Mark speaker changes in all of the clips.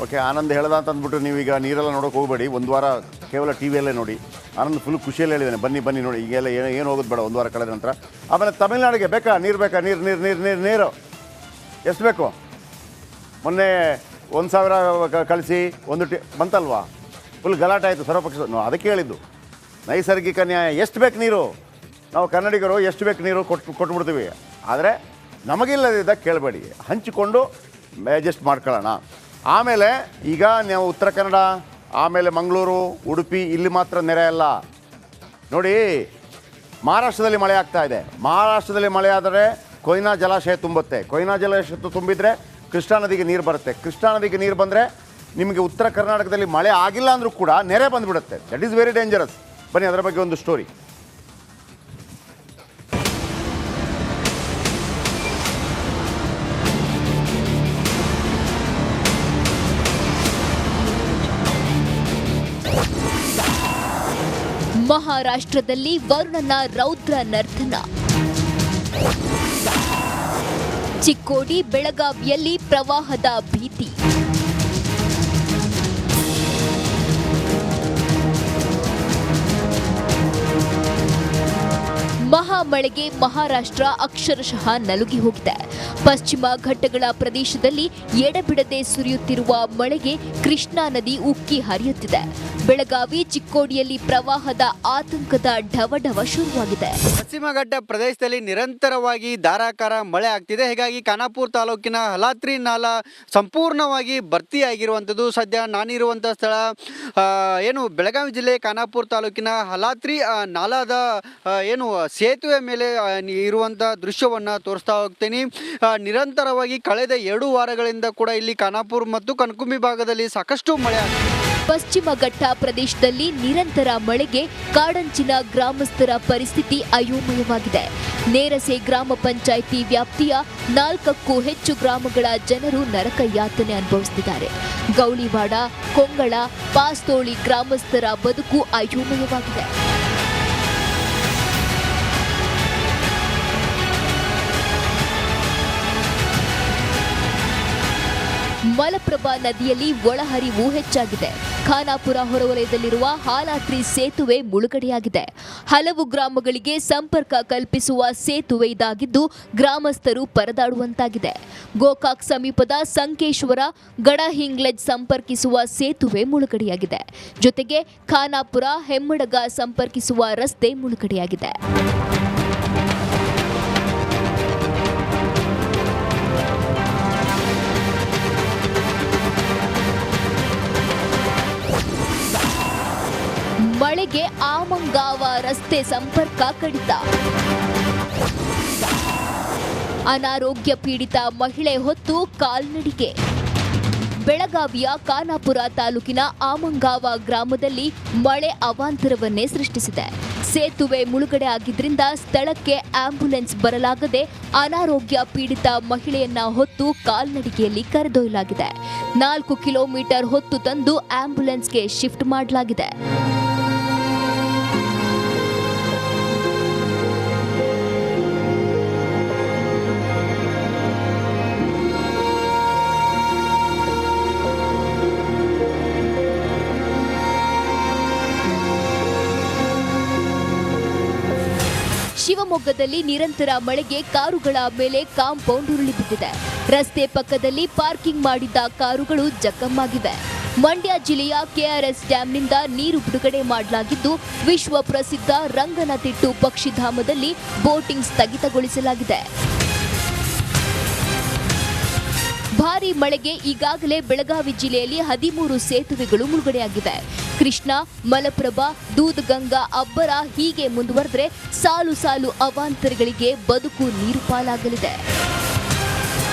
Speaker 1: Okay, Anand ಹೇಳ್ದ ಅಂತ ಅಂದ್ಬಿಟ್ಟು ನೀವೀಗ ನೀರೆಲ್ಲ ನೋಡೋಕೆ ಹೋಗಬೇಡಿ. ಒಂದು ವಾರ ಕೇವಲ ಟಿ ವಿಯಲ್ಲೇ ನೋಡಿ. ಆನಂದ್ ಫುಲ್ ಖುಷಿಯಲ್ಲಿ ಹೇಳಿದ್ದಾನೆ, ಬನ್ನಿ ನೋಡಿ, ಈಗೆಲ್ಲ ಏನು ಹೋಗೋದು ಬೇಡ ಒಂದು ವಾರ ಕಳೆದ ನಂತರ. ಆಮೇಲೆ ತಮಿಳ್ನಾಡಿಗೆ ಬೇಕಾ ನೀರು ಎಷ್ಟು ಬೇಕು? ಮೊನ್ನೆ 1,000 ಕಳಿಸಿ ಬಂತಲ್ವಾ, ಫುಲ್ ಗಲಾಟೆ ಆಯಿತು ಸರ್ವಪಕ್ಷ. ಅದಕ್ಕೆ ಹೇಳಿದ್ದು ನೈಸರ್ಗಿಕ ನ್ಯಾಯ. ಎಷ್ಟು ಬೇಕು ನೀರು? ನಾವು ಕನ್ನಡಿಗರು ಎಷ್ಟು ಬೇಕು ನೀರು ಕೊಟ್ಬಿಡ್ತೀವಿ. ಆದರೆ ನಮಗಿಲ್ಲದಿದ್ದ ಕೇಳಬೇಡಿ, ಹಂಚಿಕೊಂಡು ಅಡ್ಜಸ್ಟ್ ಮಾಡ್ಕೊಳ್ಳೋಣ. ಆಮೇಲೆ ಈಗ ನಾವು ಉತ್ತರ ಕನ್ನಡ, ಆಮೇಲೆ ಮಂಗಳೂರು, ಉಡುಪಿ ಇಲ್ಲಿ ಮಾತ್ರ ನೆರೆ ಅಲ್ಲ ನೋಡಿ. ಮಹಾರಾಷ್ಟ್ರದಲ್ಲಿ ಮಳೆ ಆಗ್ತಾ ಇದೆ. ಮಹಾರಾಷ್ಟ್ರದಲ್ಲಿ ಮಳೆ ಆದರೆ ಕೊಯ್ನಾ ಜಲಾಶಯ ತುಂಬುತ್ತೆ. ಕೊಯ್ನಾ ಜಲಾಶಯ ತುಂಬಿದರೆ ಕೃಷ್ಣಾ ನದಿಗೆ ನೀರು ಬರುತ್ತೆ. ಕೃಷ್ಣಾ ನದಿಗೆ ನೀರು ಬಂದರೆ ನಿಮಗೆ ಉತ್ತರ ಕರ್ನಾಟಕದಲ್ಲಿ ಮಳೆ ಆಗಿಲ್ಲ ಅಂದರೂ ಕೂಡ ನೆರೆ ಬಂದುಬಿಡುತ್ತೆ. That is very dangerous. ಬನ್ನಿ ಅದರ ಬಗ್ಗೆ ಒಂದು ಸ್ಟೋರಿ.
Speaker 2: ಮಹಾರಾಷ್ಟ್ರದಲ್ಲಿ ವರುಣನ ರೌದ್ರ ನರ್ತನ. ಚಿಕ್ಕೋಡಿ, ಬೆಳಗಾವಿಯಲ್ಲಿ ಪ್ರವಾಹದ ಭೀತಿ. ಮಹಾಮಳೆಗೆ ಮಹಾರಾಷ್ಟ್ರ ಅಕ್ಷರಶಃ ನಲುಗಿ ಹೋಗಿದೆ. ಪಶ್ಚಿಮ ಘಟ್ಟಗಳ ಪ್ರದೇಶದಲ್ಲಿ ಎಡೆಬಿಡದೆ ಸುರಿಯುತ್ತಿರುವ ಮಳೆಗೆ ಕೃಷ್ಣಾ ನದಿ ಉಕ್ಕಿ ಹರಿಯುತ್ತಿದೆ. ಬೆಳಗಾವಿ, ಚಿಕ್ಕೋಡಿಯಲ್ಲಿ ಪ್ರವಾಹದ ಆತಂಕದ ಢವಢವ ಶುರುವಾಗಿದೆ.
Speaker 3: ಪಶ್ಚಿಮ ಘಟ್ಟ ಪ್ರದೇಶದಲ್ಲಿ ನಿರಂತರವಾಗಿ ಧಾರಾಕಾರ ಮಳೆ ಆಗ್ತಿದೆ. ಹೀಗಾಗಿ ಖಾನಾಪುರ ತಾಲೂಕಿನ ಹಲಾತ್ರಿ ನಾಲಾ ಸಂಪೂರ್ಣವಾಗಿ ಭರ್ತಿಯಾಗಿರುವಂಥದ್ದು. ಸದ್ಯ ನಾನಿರುವಂಥ ಸ್ಥಳ ಏನು ಬೆಳಗಾವಿ ಜಿಲ್ಲೆ ಖಾನಾಪುರ ತಾಲೂಕಿನ ಹಲಾತ್ರಿ ನಾಲಾದ ಏನು ಸೇತುವೆ ಮೇಲೆ ಇರುವಂಥ ದೃಶ್ಯವನ್ನು ತೋರಿಸ್ತಾ ಹೋಗ್ತೀನಿ. ನಿರಂತರವಾಗಿ ಕಳೆದ 2 ವಾರಗಳಿಂದ ಕೂಡ ಇಲ್ಲಿ ಖಾನಾಪುರ ಮತ್ತು ಕನಕುಂಬಿ ಭಾಗದಲ್ಲಿ ಸಾಕಷ್ಟು ಮಳೆ ಆಗಿದೆ.
Speaker 2: ಪಶ್ಚಿಮ ಘಟ್ಟ ಪ್ರದೇಶದಲ್ಲಿ ನಿರಂತರ ಮಳೆಗೆ ಕಾಡಂಚಿನ ಗ್ರಾಮಸ್ಥರ ಪರಿಸ್ಥಿತಿ ಅಯೋಮಯವಾಗಿದೆ. ನೇರಸೆ ಗ್ರಾಮ ಪಂಚಾಯಿತಿ ವ್ಯಾಪ್ತಿಯ 4ಕ್ಕೂ ಹೆಚ್ಚು ಗ್ರಾಮಗಳ ಜನರು ನರಕ ಯಾತನೆ ಅನುಭವಿಸುತ್ತಿದ್ದಾರೆ. ಗೌಳಿವಾಡ, ಕೊಂಗಳ, ಪಾಸ್ತೋಳಿ ಗ್ರಾಮಸ್ಥರ ಬದುಕು ಅಯೋಮಯವಾಗಿದೆ. ಮಲಪ್ರಭಾ ನದಿಯಲ್ಲಿ ಒಳಹರಿವು ಹೆಚ್ಚಾಗಿದೆ. ಖಾನಾಪುರ ಹೊರವಲಯದಲ್ಲಿರುವ ಹಾಲಾತ್ರಿ ಸೇತುವೆ ಮುಳುಗಡೆಯಾಗಿದೆ. ಹಲವು ಗ್ರಾಮಗಳಿಗೆ ಸಂಪರ್ಕ ಕಲ್ಪಿಸುವ ಸೇತುವೆ ಇದಾಗಿದ್ದು ಗ್ರಾಮಸ್ಥರು ಪರದಾಡುವಂತಾಗಿದೆ. ಗೋಕಾಕ್ ಸಮೀಪದ ಸಂಕೇಶ್ವರ, ಗಡಹಿಂಗ್ಲೆಜ್ ಸಂಪರ್ಕಿಸುವ ಸೇತುವೆ ಮುಳುಗಡೆಯಾಗಿದೆ. ಜೊತೆಗೆ ಖಾನಾಪುರ, ಹೆಮ್ಮಡಗ ಸಂಪರ್ಕಿಸುವ ರಸ್ತೆ ಮುಳುಗಡೆಯಾಗಿದೆ. ಮಳೆಗೆ ಆಮಂಗಾವ ರಸ್ತೆ ಸಂಪರ್ಕ ಕಡಿತ. ಅನಾರೋಗ್ಯ ಪೀಡಿತ ಮಹಿಳೆ ಹೊತ್ತು ಕಾಲ್ನಡಿಗೆ. ಬೆಳಗಾವಿಯ ಖಾನಾಪುರ ತಾಲೂಕಿನ ಆಮಂಗಾವ ಗ್ರಾಮದಲ್ಲಿ ಮಳೆ ಅವಾಂತರವನ್ನೇ ಸೃಷ್ಟಿಸಿದೆ. ಸೇತುವೆ ಮುಳುಗಡೆ ಆಗಿದ್ರಿಂದ ಸ್ಥಳಕ್ಕೆ ಆಂಬ್ಯುಲೆನ್ಸ್ ಬರಲಾಗದೆ ಅನಾರೋಗ್ಯ ಪೀಡಿತ ಮಹಿಳೆಯನ್ನ ಹೊತ್ತು ಕಾಲ್ನಡಿಗೆಯಲ್ಲಿ ಕರೆದೊಯ್ಯಲಾಗಿದೆ. 4 ಕಿಲೋಮೀಟರ್ ಹೊತ್ತು ತಂದು ಆಂಬ್ಯುಲೆನ್ಸ್ಗೆ ಶಿಫ್ಟ್ ಮಾಡಲಾಗಿದೆ. ಶಿವಮೊಗ್ಗದಲ್ಲಿ ನಿರಂತರ ಮಳೆಗೆ ಕಾರುಗಳ ಮೇಲೆ ಕಾಂಪೌಂಡ್ ಉರುಳಿ ಬಿದ್ದಿದೆ. ರಸ್ತೆ ಪಕ್ಕದಲ್ಲಿ ಪಾರ್ಕಿಂಗ್ ಮಾಡಿದ್ದ ಕಾರುಗಳು ಜಖಮ್ಮಾಗಿವೆ. ಮಂಡ್ಯ ಜಿಲ್ಲೆಯ ಕೆಆರ್ಎಸ್ ಡ್ಯಾಂನಿಂದ ನೀರು ಬಿಡುಗಡೆ ಮಾಡಲಾಗಿದ್ದು ವಿಶ್ವ ಪ್ರಸಿದ್ಧ ರಂಗನತಿಟ್ಟು ಪಕ್ಷಿಧಾಮದಲ್ಲಿ ಬೋಟಿಂಗ್ ಸ್ಥಗಿತಗೊಳಿಸಲಾಗಿದೆ. ಭಾರೀ ಮಳೆಗೆ ಈಗಾಗಲೇ ಬೆಳಗಾವಿ ಜಿಲ್ಲೆಯಲ್ಲಿ 13 ಸೇತುವೆಗಳು ಮುಳುಗಡೆಯಾಗಿವೆ. ಕೃಷ್ಣಾ, ಮಲಪ್ರಭಾ, ದೂದಗಂಗಾ, ಅಬ್ಬರ ಹೀಗೆ ಮುಂದುವರೆದರೆ ಸಾಲು ಸಾಲು ಅವಾಂತರಗಳಿಗೆ ಬದುಕು ನೀರು ಪಾಲಾಗಲಿದೆ.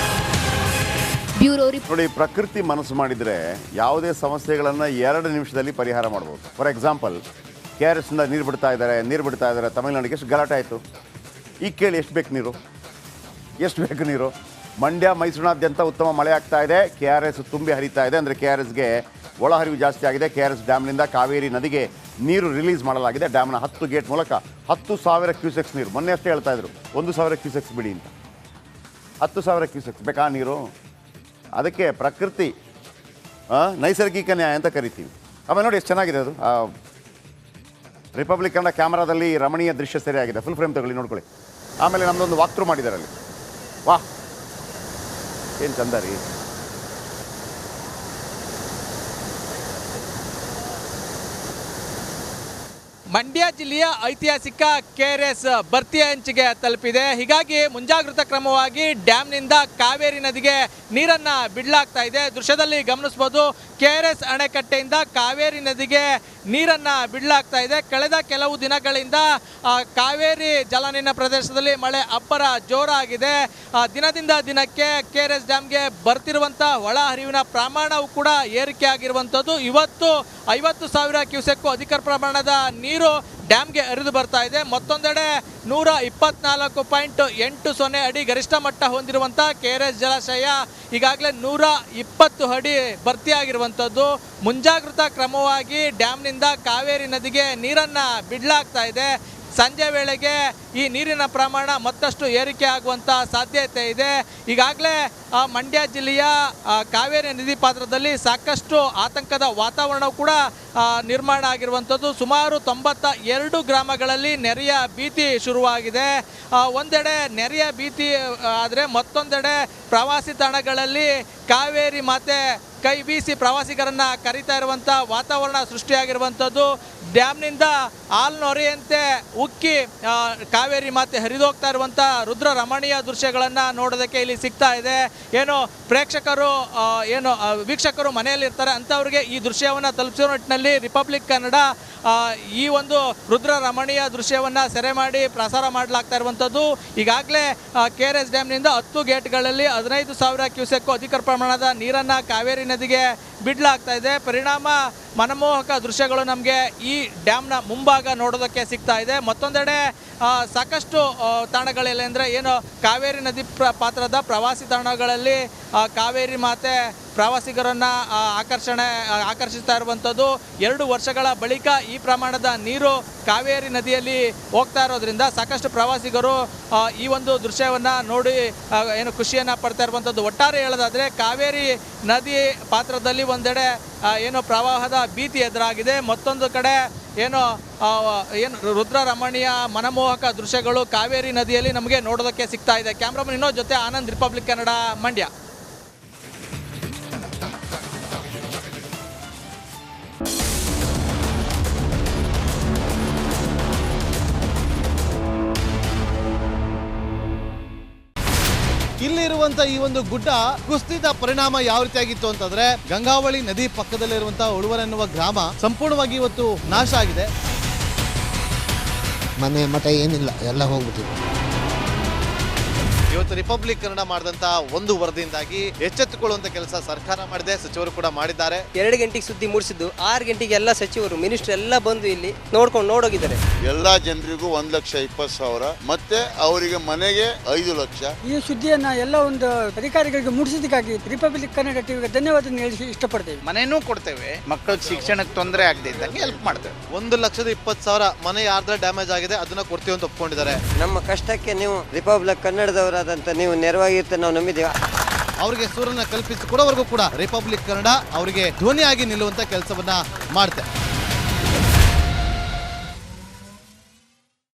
Speaker 2: ಬ್ಯೂರೋ
Speaker 1: ನೋಡಿ, ಪ್ರಕೃತಿ ಮನಸ್ಸು ಮಾಡಿದರೆ ಯಾವುದೇ ಸಮಸ್ಯೆಗಳನ್ನು 2 ನಿಮಿಷದಲ್ಲಿ ಪರಿಹಾರ ಮಾಡ್ಬೋದು. ಫಾರ್ ಎಕ್ಸಾಂಪಲ್, KRS ಇಂದ ನೀರು ಬಿಡ್ತಾ ಇದ್ದಾರೆ ತಮಿಳುನಾಡಿಗೆ. ಎಷ್ಟು ಗಲಾಟೆ ಆಯಿತು. ಈಗ ಕೇಳಿ, ಎಷ್ಟು ಬೇಕು ನೀರು? ಮಂಡ್ಯ, ಮೈಸೂರಿನಾದ್ಯಂತ ಉತ್ತಮ ಮಳೆ ಆಗ್ತಾ ಇದೆ. KRS ತುಂಬಿ ಹರಿತಾ ಇದೆ. ಅಂದರೆ KRSಗೆ ಒಳಹರಿವು ಜಾಸ್ತಿ ಆಗಿದೆ. KRS ಡ್ಯಾಮ್ನಿಂದ ಕಾವೇರಿ ನದಿಗೆ ನೀರು ರಿಲೀಸ್ ಮಾಡಲಾಗಿದೆ. ಡ್ಯಾಮ್ನ 10 ಗೇಟ್ ಮೂಲಕ 10,000 ಕ್ಯೂಸೆಕ್ಸ್ ನೀರು. ಮೊನ್ನೆ ಅಷ್ಟೇ ಹೇಳ್ತಾ ಇದ್ರು 1,000 ಕ್ಯೂಸೆಕ್ಸ್ ಬಿಡಿ ಅಂತ. 10,000 ಕ್ಯೂಸೆಕ್ಸ್ ಬೇಕಾ ನೀರು? ಅದಕ್ಕೆ ಪ್ರಕೃತಿ ನೈಸರ್ಗಿಕ ನ್ಯಾಯ ಅಂತ ಕರಿತೀವಿ. ಆಮೇಲೆ ನೋಡಿ ಎಷ್ಟು ಚೆನ್ನಾಗಿದೆ ಅದು. ರಿಪಬ್ಲಿಕ್ ಕನ್ನಡ ಕ್ಯಾಮ್ರಾದಲ್ಲಿ ರಮಣೀಯ ದೃಶ್ಯ ಸರಿಯಾಗಿದೆ. ಫುಲ್ ಫ್ರೇಮ್ ತಗೊಳ್ಳಿ, ನೋಡ್ಕೊಳ್ಳಿ. ಆಮೇಲೆ ನಮ್ಮದೊಂದು ವಾಕ್ ಥ್ರೂ ಮಾಡಿದ್ದಾರೆ ಅಲ್ಲಿ. ವಾಹ್, ಏನು ಚಂದ ರೀ.
Speaker 4: ಮಂಡ್ಯ ಜಿಲ್ಲೆಯ ಐತಿಹಾಸಿಕ KRS ಭರ್ತಿ ಅಂಚಿಗೆ ತಲುಪಿದೆ. ಹೀಗಾಗಿ ಮುಂಜಾಗ್ರತಾ ಕ್ರಮವಾಗಿ ಡ್ಯಾಮ್ನಿಂದ ಕಾವೇರಿ ನದಿಗೆ ನೀರನ್ನು ಬಿಡಲಾಗ್ತಾ ಇದೆ. ದೃಶ್ಯದಲ್ಲಿ ಗಮನಿಸಬಹುದು, KRS ಅಣೆಕಟ್ಟೆಯಿಂದ ಕಾವೇರಿ ನದಿಗೆ ನೀರನ್ನು ಬಿಡಲಾಗ್ತಾ ಇದೆ. ಕಳೆದ ಕೆಲವು ದಿನಗಳಿಂದ ಕಾವೇರಿ ಜಲಾನಯನ ಪ್ರದೇಶದಲ್ಲಿ ಮಳೆ ಅಬ್ಬರ ಜೋರಾಗಿದೆ. ದಿನದಿಂದ ದಿನಕ್ಕೆ KRS ಡ್ಯಾಮ್ಗೆ ಬರ್ತಿರುವಂಥ ಒಳ ಹರಿವಿನ ಪ್ರಮಾಣವು ಕೂಡ ಏರಿಕೆ ಆಗಿರುವಂಥದ್ದು. ಇವತ್ತು 50,000 ಕ್ಯೂಸೆಕ್ಕು ಅಧಿಕ ಪ್ರಮಾಣದ ನೀರು ಡ್ಯಾಮ್ಗೆ ಹರಿದು ಬರ್ತಾ ಇದೆ. ಮತ್ತೊಂದೆಡೆ 124.80 ಅಡಿ ಗರಿಷ್ಠ ಮಟ್ಟ ಹೊಂದಿರುವಂಥ KRS ಜಲಾಶಯ ಈಗಾಗಲೇ 120 ಅಡಿ ಭರ್ತಿಯಾಗಿರುವಂಥದ್ದು. ಮುಂಜಾಗ್ರತಾ ಕ್ರಮವಾಗಿ ಡ್ಯಾಮ್ನಿಂದ ಕಾವೇರಿ ನದಿಗೆ ನೀರನ್ನು ಬಿಡಲಾಗ್ತಾ ಇದೆ. ಸಂಜೆ ವೇಳೆಗೆ ಈ ನೀರಿನ ಪ್ರಮಾಣ ಮತ್ತಷ್ಟು ಏರಿಕೆ ಆಗುವಂಥ ಸಾಧ್ಯತೆ ಇದೆ. ಈಗಾಗಲೇ ಮಂಡ್ಯ ಜಿಲ್ಲೆಯ ಕಾವೇರಿ ನದಿ ಪಾತ್ರದಲ್ಲಿ ಸಾಕಷ್ಟು ಆತಂಕದ ವಾತಾವರಣ ಕೂಡ ನಿರ್ಮಾಣ ಆಗಿರುವಂಥದ್ದು. ಸುಮಾರು 92 ಗ್ರಾಮಗಳಲ್ಲಿ ನೆರೆಯ ಭೀತಿ ಶುರುವಾಗಿದೆ. ಒಂದೆಡೆ ನೆರೆಯ ಭೀತಿ ಆದರೆ ಮತ್ತೊಂದೆಡೆ ಪ್ರವಾಸಿ ತಾಣಗಳಲ್ಲಿ ಕಾವೇರಿ ಮಾತೆ ಕೈ ಬೀಸಿ ಪ್ರವಾಸಿಗರನ್ನು ಕರೀತಾ ಇರುವಂಥ ವಾತಾವರಣ ಸೃಷ್ಟಿಯಾಗಿರುವಂಥದ್ದು. ಡ್ಯಾಮ್ನಿಂದ ಹಾಲ್ನೊರೆಯಂತೆ ಉಕ್ಕಿ ಕಾವೇರಿ ಮಾತೆ ಹರಿದೋಗ್ತಾ ಇರುವಂಥ ರುದ್ರ ರಮಣೀಯ ದೃಶ್ಯಗಳನ್ನು ನೋಡೋದಕ್ಕೆ ಇಲ್ಲಿ ಸಿಗ್ತಾ ಇದೆ. ಏನು ಪ್ರೇಕ್ಷಕರು ವೀಕ್ಷಕರು ಮನೆಯಲ್ಲಿರ್ತಾರೆ ಅಂಥವ್ರಿಗೆ ಈ ದೃಶ್ಯವನ್ನು ತಲುಪಿಸೋ ನಿಟ್ಟಿನಲ್ಲಿ ರಿಪಬ್ಲಿಕ್ ಕನ್ನಡ ಈ ಒಂದು ರುದ್ರ ರಮಣೀಯ ದೃಶ್ಯವನ್ನು ಸೆರೆ ಮಾಡಿ ಪ್ರಸಾರ ಮಾಡಲಾಗ್ತಾ ಇರುವಂಥದ್ದು. ಈಗಾಗಲೇ KRS ಡ್ಯಾಮ್ನಿಂದ 10 ಗೇಟ್ಗಳಲ್ಲಿ 15,000 ಕ್ಯೂಸೆಕ್ಕು ಅಧಿಕ ಪ್ರಮಾಣದ ನೀರನ್ನು ಕಾವೇರಿ ನದಿಗೆ ಬಿಡಲಾಗ್ತಾ ಇದೆ. ಪರಿಣಾಮ ಮನಮೋಹಕ ದೃಶ್ಯಗಳು ನಮಗೆ ಈ ಡ್ಯಾಮ್ನ ಮುಂಭಾಗ ನೋಡೋದಕ್ಕೆ ಸಿಗ್ತಾ ಇದೆ. ಮತ್ತೊಂದೆಡೆ ಸಾಕಷ್ಟು ತಾಣಗಳಲ್ಲಿ ಅಂದರೆ ಏನು ಕಾವೇರಿ ನದಿ ಪಾತ್ರದ ಪ್ರವಾಸಿ ತಾಣಗಳಲ್ಲಿ ಕಾವೇರಿ ಮಾತೆ ಪ್ರವಾಸಿಗರನ್ನು ಆಕರ್ಷಿಸ್ತಾ ಇರುವಂಥದ್ದು. 2 ವರ್ಷಗಳ ಬಳಿಕ ಈ ಪ್ರಮಾಣದ ನೀರು ಕಾವೇರಿ ನದಿಯಲ್ಲಿ ಹೋಗ್ತಾ ಇರೋದ್ರಿಂದ ಸಾಕಷ್ಟು ಪ್ರವಾಸಿಗರು ಈ ಒಂದು ದೃಶ್ಯವನ್ನು ನೋಡಿ ಏನು ಖುಷಿಯನ್ನು ಪಡ್ತಾ ಇರುವಂಥದ್ದು. ಒಟ್ಟಾರೆ ಹೇಳೋದಾದರೆ ಕಾವೇರಿ ನದಿ ಪಾತ್ರದಲ್ಲಿ ಒಂದೆಡೆ ಏನು ಪ್ರವಾಹದ ಭೀತಿ ಎದುರಾಗಿದೆ, ಮತ್ತೊಂದು ಕಡೆ ಏನು ರುದ್ರ ರಮಣೀಯ ಮನಮೋಹಕ ದೃಶ್ಯಗಳು ಕಾವೇರಿ ನದಿಯಲ್ಲಿ ನಮಗೆ ನೋಡೋದಕ್ಕೆ ಸಿಗ್ತಾ ಇದೆ. ಕ್ಯಾಮ್ರಾಮನ್ ಇನ್ನೋ ಜೊತೆ ಆನಂದ್, ರಿಪಬ್ಲಿಕ್ ಕನ್ನಡ, ಮಂಡ್ಯ.
Speaker 5: ಇಲ್ಲಿರುವಂತ ಈ ಒಂದು ಗುಡ್ಡ ಕುಸಿದ ಪರಿಣಾಮ ಯಾವ ರೀತಿಯಾಗಿತ್ತು ಅಂತಂದ್ರೆ ಗಂಗಾವಳಿ ನದಿ ಪಕ್ಕದಲ್ಲಿರುವಂತಹ ಉಳುವರ್ ಎನ್ನುವ ಗ್ರಾಮ ಸಂಪೂರ್ಣವಾಗಿ ಇವತ್ತು ನಾಶ ಆಗಿದೆ.
Speaker 6: ಮನೆ ಮಠ ಏನಿಲ್ಲ, ಎಲ್ಲ ಹೋಗ್ಬಿಟ್ಟಿದೆ.
Speaker 5: ಇವತ್ತು ರಿಪಬ್ಲಿಕ್ ಕನ್ನಡ ಮಾಡಿದಂತ ಒಂದು ವರದಿಯಿಂದಾಗಿ ಎಚ್ಚೆತ್ತುಕೊಳ್ಳುವಂತ ಕೆಲಸ ಸರ್ಕಾರ ಮಾಡಿದೆ, ಸಚಿವರು ಕೂಡ ಮಾಡಿದ್ದಾರೆ.
Speaker 7: 2 ಗಂಟೆಗೆ ಸುದ್ದಿ ಮೂಡಿಸಿದ್ದು 6 ಗಂಟೆಗೆ ಎಲ್ಲ ಸಚಿವರು ಮಿನಿಸ್ಟರ್ ಎಲ್ಲ ಬಂದು ಇಲ್ಲಿ ನೋಡೋಗಿದ್ದಾರೆ.
Speaker 8: ಎಲ್ಲಾ ಜನರಿಗೂ 1,20,000 ಮತ್ತೆ ಅವರಿಗೆ ಮನೆಗೆ 5 ಲಕ್ಷ.
Speaker 9: ಈ ಸುದ್ದಿಯನ್ನ ಎಲ್ಲ ಒಂದು ಅಧಿಕಾರಿಗಳಿಗೆ ಮೂಡಿಸಿದ್ದಕ್ಕಾಗಿ ರಿಪಬ್ಲಿಕ್ ಕನ್ನಡ ಟಿವಿಗೆ ಧನ್ಯವಾದ ಹೇಳಿ ಇಷ್ಟಪಡ್ತೇವೆ.
Speaker 10: ಮನೆನೂ ಕೊಡ್ತೇವೆ, ಮಕ್ಕಳಿಗೆ ಶಿಕ್ಷಣಕ್ಕೆ ತೊಂದರೆ ಆಗದೆ ಇದ್ದಂಗೆ ಹೆಲ್ಪ್ ಮಾಡ್ತೇವೆ.
Speaker 5: 1,20,000 ಮನೆ ಯಾರ್ದ್ರ ಡ್ಯಾಮೇಜ್ ಆಗಿದೆ ಅದನ್ನ ಕೊಡ್ತೀವಿ ಅಂತ ಒಪ್ಕೊಂಡಿದ್ದಾರೆ.
Speaker 7: ನಮ್ಮ ಕಷ್ಟಕ್ಕೆ ನೀವು ರಿಪಬ್ಲಿಕ್ ಕನ್ನಡದವರಾದಂತ ನೀವು ನೆರವಾಗಿರ್ತೀವಿ ನಾವು ನಂಬಿದ್ದೀವಿ.
Speaker 5: ಅವರಿಗೆ ಸೂರನ್ನ ಕಲ್ಪಿಸಿಕೊಡೋವರೆಗೂ ಕೂಡ ರಿಪಬ್ಲಿಕ್ ಕನ್ನಡ ಅವರಿಗೆ ಧ್ವನಿಯಾಗಿ ನಿಲ್ಲುವಂತ ಕೆಲಸವನ್ನ ಮಾಡುತ್ತೆ.